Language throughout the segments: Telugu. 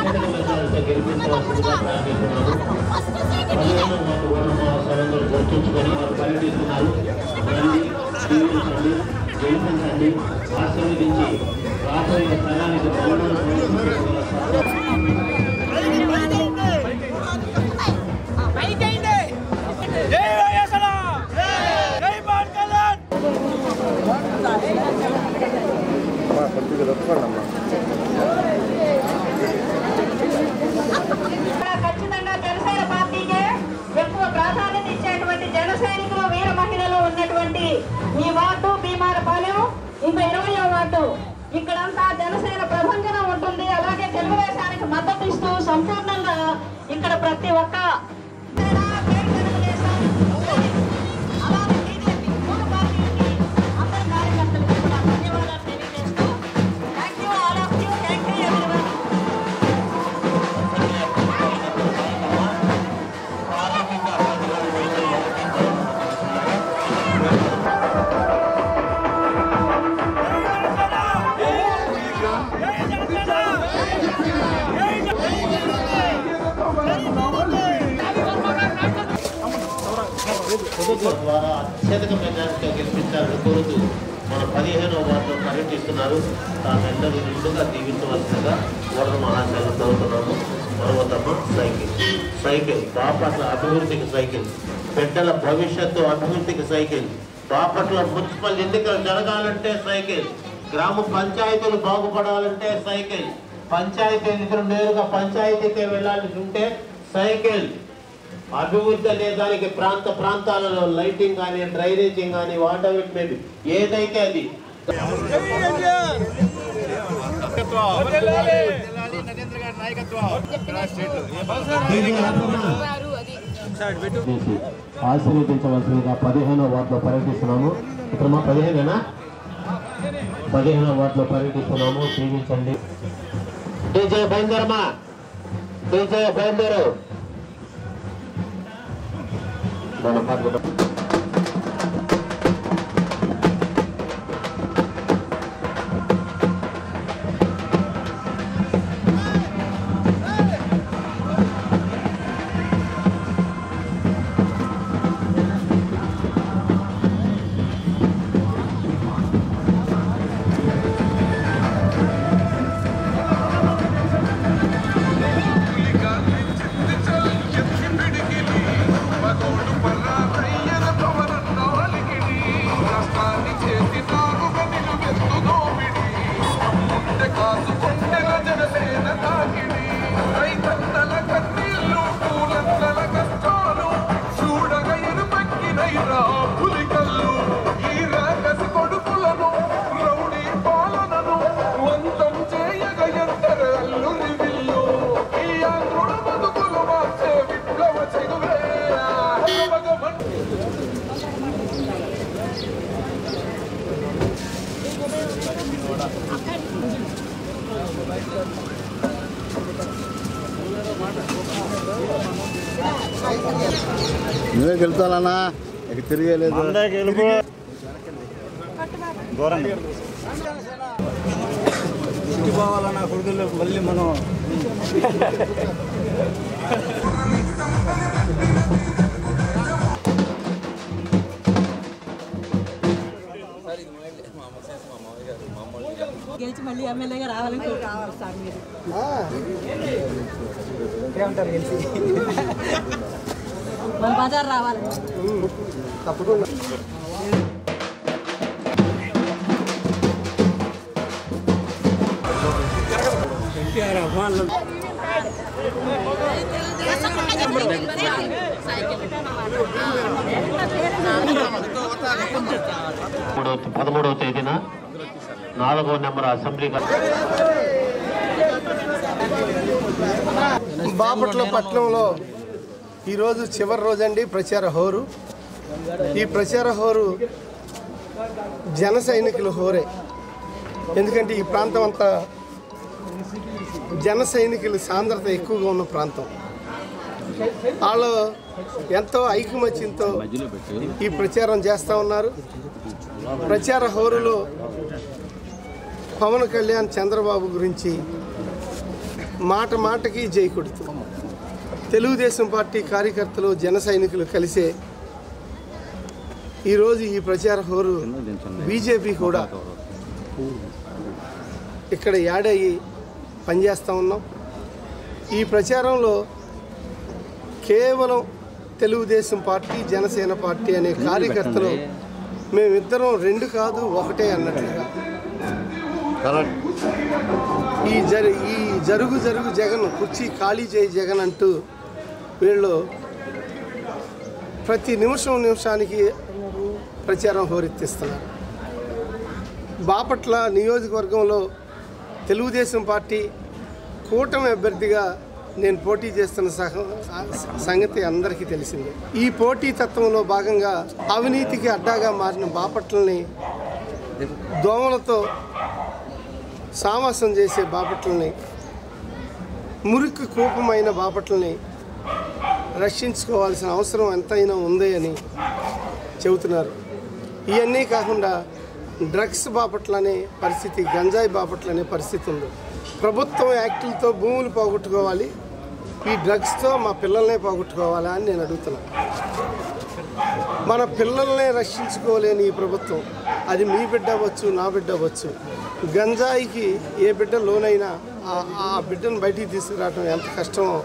అత్యధిక మెజారిటీతో గెలిపించవలసిందిగా ప్రార్థిస్తున్నాము. 15వ వార్డు ఓటర్ మహాశయులందరూ గుర్తుంచుకొని వారు పర్యటిస్తున్నారు. రండి, దీవించండి, గెలిపించండి, ఆశీర్వదించి రాబోయే స్థలానికి ఖచ్చితంగా జనసేన పార్టీకే ఎక్కువ ప్రాధాన్యత ఇచ్చేటువంటి జన సైనికులు వీర మహిళలు ఉన్నటువంటి ఈ వార్డు భీమారపాలెం ఇంకా 20వ వార్డు ఇక్కడంతా జనసేన ప్రభంజనం ఉంటుంది. అలాగే తెలుగుదేశానికి మద్దతు ఇస్తూ సంపూర్ణంగా ఇక్కడ ప్రతి ఒక్క ద్వారా అత్యధిక మెజారిటీగా గెలిపించాలని కోరుతూ మన 15వ వార్డులో పర్యటిస్తున్నారు. తామెల్లరూ నిండుగా దీవించవలసిందిగా ఓటర్ మహాశయులు కోరుతున్నాము. పర్వతమ్మ సైకిల్ బాపట్ల అభివృద్ధికి సైకిల్, బిడ్డల భవిష్యత్తు అభివృద్ధికి సైకిల్, బాపట్ల మున్సిపల్ ఎన్నికలు జరగాలంటే సైకిల్, గ్రామ పంచాయతీలు బాగుపడాలంటే సైకిల్, పంచాయతీ ఎన్నికలు నేరుగా పంచాయతీకే వెళ్ళాల్సి ఉంటే సైకిల్, అభివృద్ధి అనే దానికి ప్రాంతాలలో లైటింగ్ కానీ డ్రైనేజింగ్ కానీ వాటర్ మేబీ ఏదైతే అది ఆశీర్వదించవలసిందిగా 15వ వార్డులో పర్యటిస్తున్నాము. ఇప్పుడు మా 15వ వార్డులో పర్యటిస్తున్నాము. దీవించండి. డీజే బయలుదేరమా, డీజే బయలుదేరు. నువ్వే గెలుతానన్నా ఇక తిరిగేలేదు పోవాలన్నా కొడుకుల్లో మళ్ళీ మనం గెలిచి మళ్ళీ ఎమ్మెల్యేగా రావాలని రావాలి సార్ మీరు మన బజార్ రావాలి తప్పకుండా. పదమూడవ తేదీన 4వ నెంబర్ అసెంబ్లీ బాపట్ల పట్టణంలో ఈరోజు చివరి రోజండి ప్రచార హోరు. ఈ ప్రచార హోరు జన సైనికుల హోరే. ఎందుకంటే ఈ ప్రాంతం అంతా జన సైనికుల సాంద్రత ఎక్కువగా ఉన్న ప్రాంతం. వాళ్ళు ఎంతో ఐకమత్యంతో ఈ ప్రచారం చేస్తూ ఉన్నారు. ప్రచార హోరులో పవన్ కళ్యాణ్ చంద్రబాబు గురించి మాట మాటకి జై కొడుతూ తెలుగుదేశం పార్టీ కార్యకర్తలు జన సైనికులు కలిసే ఈరోజు ఈ ప్రచార హోరు బీజేపీ కూడా ఇక్కడ యాడ్ అయ్యి పనిచేస్తూ ఉన్నాం. ఈ ప్రచారంలో కేవలం తెలుగుదేశం పార్టీ జనసేన పార్టీ అనే కార్యకర్తలు మేమిద్దరం రెండు కాదు ఒకటే అన్నట్లుగా ఈ జరుగు జగన్ కుర్చీ ఖాళీ చేయి జగన్ అంటూ వీళ్ళు ప్రతి నిమిషానికి ప్రచారం హోరెత్తిస్తున్నారు. బాపట్ల నియోజకవర్గంలో తెలుగుదేశం పార్టీ కూటమి అభ్యర్థిగా నేను పోటీ చేస్తున్న సంగతి అందరికీ తెలిసిందే. ఈ పోటీ తత్వంలో భాగంగా అవినీతికి అడ్డాగా మారిన బాపట్లని దోమలతో సావాసం చేసే బాపట్లని మురికి కూపమైన బాపట్లని రక్షించుకోవాల్సిన అవసరం ఎంతైనా ఉంది అని చెబుతున్నారు. ఇవన్నీ కాకుండా డ్రగ్స్ బాపట్ల అనే పరిస్థితి, గంజాయి బాపట్ల అనే పరిస్థితి ఉంది. ప్రభుత్వం యాక్టులతో భూములు పోగొట్టుకోవాలి, ఈ డ్రగ్స్తో మా పిల్లల్నే పోగొట్టుకోవాలా అని నేను అడుగుతున్నా. మన పిల్లల్నే రక్షించుకోలేని ఈ ప్రభుత్వం, అది మీ బిడ్డ అవ్వచ్చు, నా బిడ్డ అవ్వచ్చు, గంజాయికి ఏ బిడ్డ లోనైనా ఆ బిడ్డను బయటికి తీసుకురావడం ఎంత కష్టమో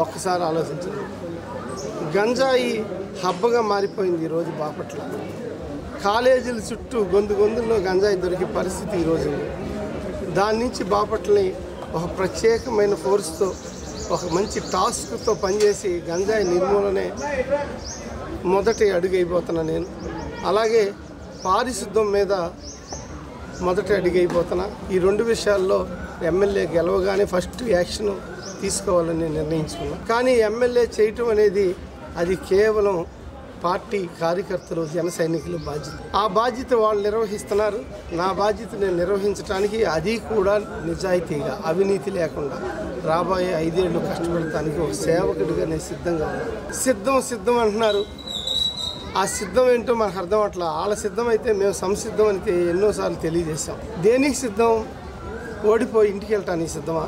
ఒక్కసారి ఆలోచించండి. గంజాయి హబ్బగా మారిపోయింది ఈరోజు బాపట్ల. కాలేజీల చుట్టూ గొంతుల్లో గంజాయి దొరికే పరిస్థితి ఈరోజు. దాని నుంచి బాపట్లని ఒక ప్రత్యేకమైన ఫోర్స్తో, ఒక మంచి టాస్క్తో పనిచేసి గంజాయి నిర్మూలనే మొదటి అడుగు అయిపోతున్నా నేను. అలాగే పారిశుద్ధ్యం మీద మొదటి అడుగు అయిపోతున్నా. ఈ రెండు విషయాల్లో ఎమ్మెల్యే గెలవగానే ఫస్ట్ యాక్షన్ తీసుకోవాలని నిర్ణయించుకున్నా. కానీ ఎమ్మెల్యే చేయటం అనేది అది కేవలం పార్టీ కార్యకర్తలు జన సైనికుల బాధ్యత. ఆ బాధ్యత వాళ్ళు నిర్వహిస్తున్నారు. నా బాధ్యత నేను నిర్వహించడానికి, అది కూడా నిజాయితీగా అవినీతి లేకుండా రాబోయే 5 ఏళ్ళు కష్టపడటానికి ఒక సేవకుడిగా నేను సిద్ధంగా ఉన్నాను. సిద్ధం అంటున్నారు. ఆ సిద్ధం ఏంటో మనకు అర్థం అట్లా. వాళ్ళ సిద్ధం అయితే మేము సంసిద్ధం అని ఎన్నోసార్లు తెలియజేశాం. దేనికి సిద్ధం? ఓడిపోయి ఇంటికి వెళ్ళటానికి సిద్ధమా?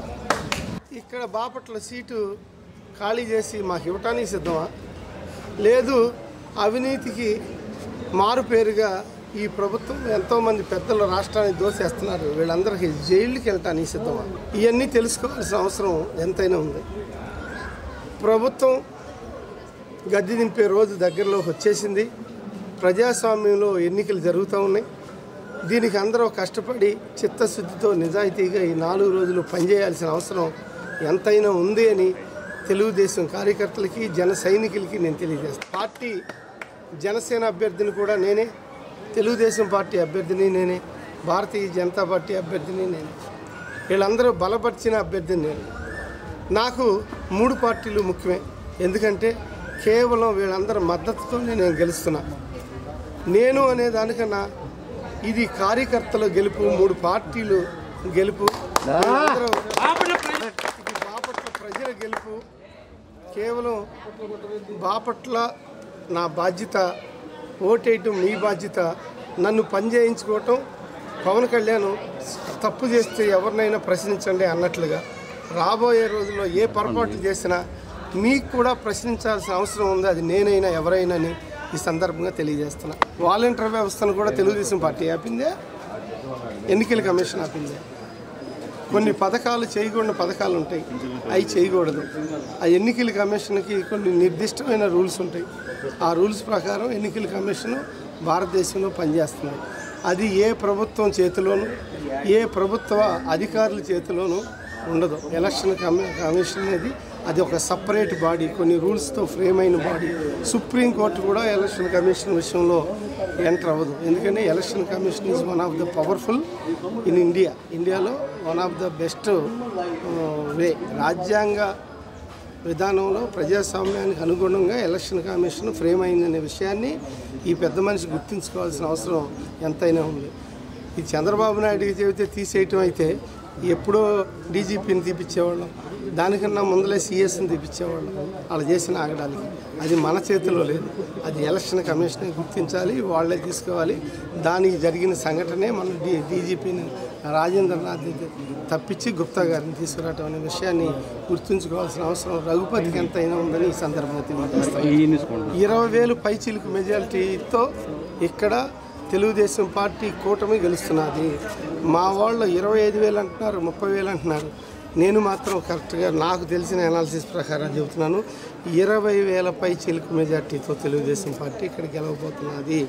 ఇక్కడ బాపట్ల సీటు ఖాళీ చేసి మాకు ఇవ్వటానికి సిద్ధమా? లేదు, అవినీతికి మారుపేరుగా ఈ ప్రభుత్వం ఎంతోమంది పెద్దలు రాష్ట్రాన్ని దోసేస్తున్నారు, వీళ్ళందరికీ జైలుకి వెళ్ళటానికి సిద్ధమా? ఇవన్నీ తెలుసుకోవాల్సిన అవసరం ఎంతైనా ఉంది. ప్రభుత్వం గద్దె దింపే రోజు దగ్గరలోకి వచ్చేసింది. ప్రజాస్వామ్యంలో ఎన్నికలు జరుగుతూ ఉన్నాయి. దీనికి అందరూ కష్టపడి చిత్తశుద్ధితో నిజాయితీగా ఈ 4 రోజులు పనిచేయాల్సిన అవసరం ఎంతైనా ఉంది అని తెలుగుదేశం కార్యకర్తలకి జన సైనికులకి నేను తెలియజేస్తాను. పార్టీ జనసేన అభ్యర్థిని కూడా నేనే, తెలుగుదేశం పార్టీ అభ్యర్థిని నేనే, భారతీయ జనతా పార్టీ అభ్యర్థిని నేనే, వీళ్ళందరూ బలపరిచిన అభ్యర్థిని నేను. నాకు 3 పార్టీలు ముఖ్యమే. ఎందుకంటే కేవలం వీళ్ళందరి మద్దతుతోనే నేను గెలుస్తున్నా. నేను అనే దానికన్నా ఇది కార్యకర్తల గెలుపు, 3 పార్టీలు గెలుపు, బాపట్ల ప్రజల గెలుపు. కేవలం బాపట్ల నా బాధ్యత, ఓటేయటం మీ బాధ్యత. నన్ను పని చేయించుకోవటం, పవన్ కళ్యాణ్ తప్పు చేస్తే ఎవరినైనా ప్రశ్నించండి అన్నట్లుగా రాబోయే రోజుల్లో ఏ పొరపాట్లు చేసినా మీకు కూడా ప్రశ్నించాల్సిన అవసరం ఉంది, అది నేనైనా ఎవరైనా ఈ సందర్భంగా తెలియజేస్తున్నా. వాలంటీర్ వ్యవస్థను కూడా తెలుగుదేశం పార్టీ ఆపిందే, ఎన్నికల కమిషన్ ఆపిందే. కొన్ని పథకాలు చేయకూడని పథకాలు ఉంటాయి, అవి చేయకూడదు. ఆ ఎన్నికల కమిషన్కి కొన్ని నిర్దిష్టమైన రూల్స్ ఉంటాయి. ఆ రూల్స్ ప్రకారం ఎన్నికల కమిషన్ భారతదేశంలో పనిచేస్తుంది. అది ఏ ప్రభుత్వం చేతిలోనూ, ఏ ప్రభుత్వ అధికారుల చేతిలోనూ ఉండదు. ఎలక్షన్ కమిషన్ అనేది అది ఒక సపరేట్ బాడీ, కొన్ని రూల్స్తో ఫ్రేమ్ అయిన బాడీ. సుప్రీంకోర్టు కూడా ఎలక్షన్ కమిషన్ విషయంలో ఎంటర్ అవ్వదు. ఎందుకంటే election commission is one of the powerful in ఇండియాలో one of the best way. రాజ్యాంగ విధానంలో ప్రజాస్వామ్యానికి అనుగుణంగా ఎలక్షన్ కమిషన్ ఫ్రేమ్ అయిందనే విషయాన్ని ఈ పెద్ద మనిషి గుర్తుంచుకోవాల్సిన అవసరం ఎంతైనా ఉంది. ఇది చంద్రబాబు నాయుడుకి చెబితే తీసేయటం అయితే ఎప్పుడో డీజీపీని తీపిచ్చేవాళ్ళం, దానికన్నా ముందలే సిఎస్ని తీపిచ్చేవాళ్ళం వాళ్ళు చేసిన ఆగడాలకి. అది మన చేతిలో లేదు, అది ఎలక్షన్ కమిషనే గుర్తించాలి, వాళ్ళే తీసుకోవాలి. దానికి జరిగిన సంఘటనే మన డీజీపీని రాజేంద్రనాథ్ తప్పించి గుప్తా గారిని తీసుకురావటం అనే విషయాన్ని గుర్తుంచుకోవాల్సిన అవసరం రఘుపతికి ఎంతైనా ఉందని ఈ సందర్భంగా తెలియజేస్తాను. 20,000 పైచీలకు మెజారిటీతో ఇక్కడ తెలుగుదేశం పార్టీ కూటమి గెలుస్తున్నది. మా వాళ్ళు 25,000 అంటున్నారు, 30,000 అంటున్నారు. నేను మాత్రం కరెక్ట్గా నాకు తెలిసిన అనాలిసిస్ ప్రకారం చెబుతున్నాను, 20,000 పైచీలకు మెజార్టీతో తెలుగుదేశం పార్టీ ఇక్కడ గెలవబోతున్నది.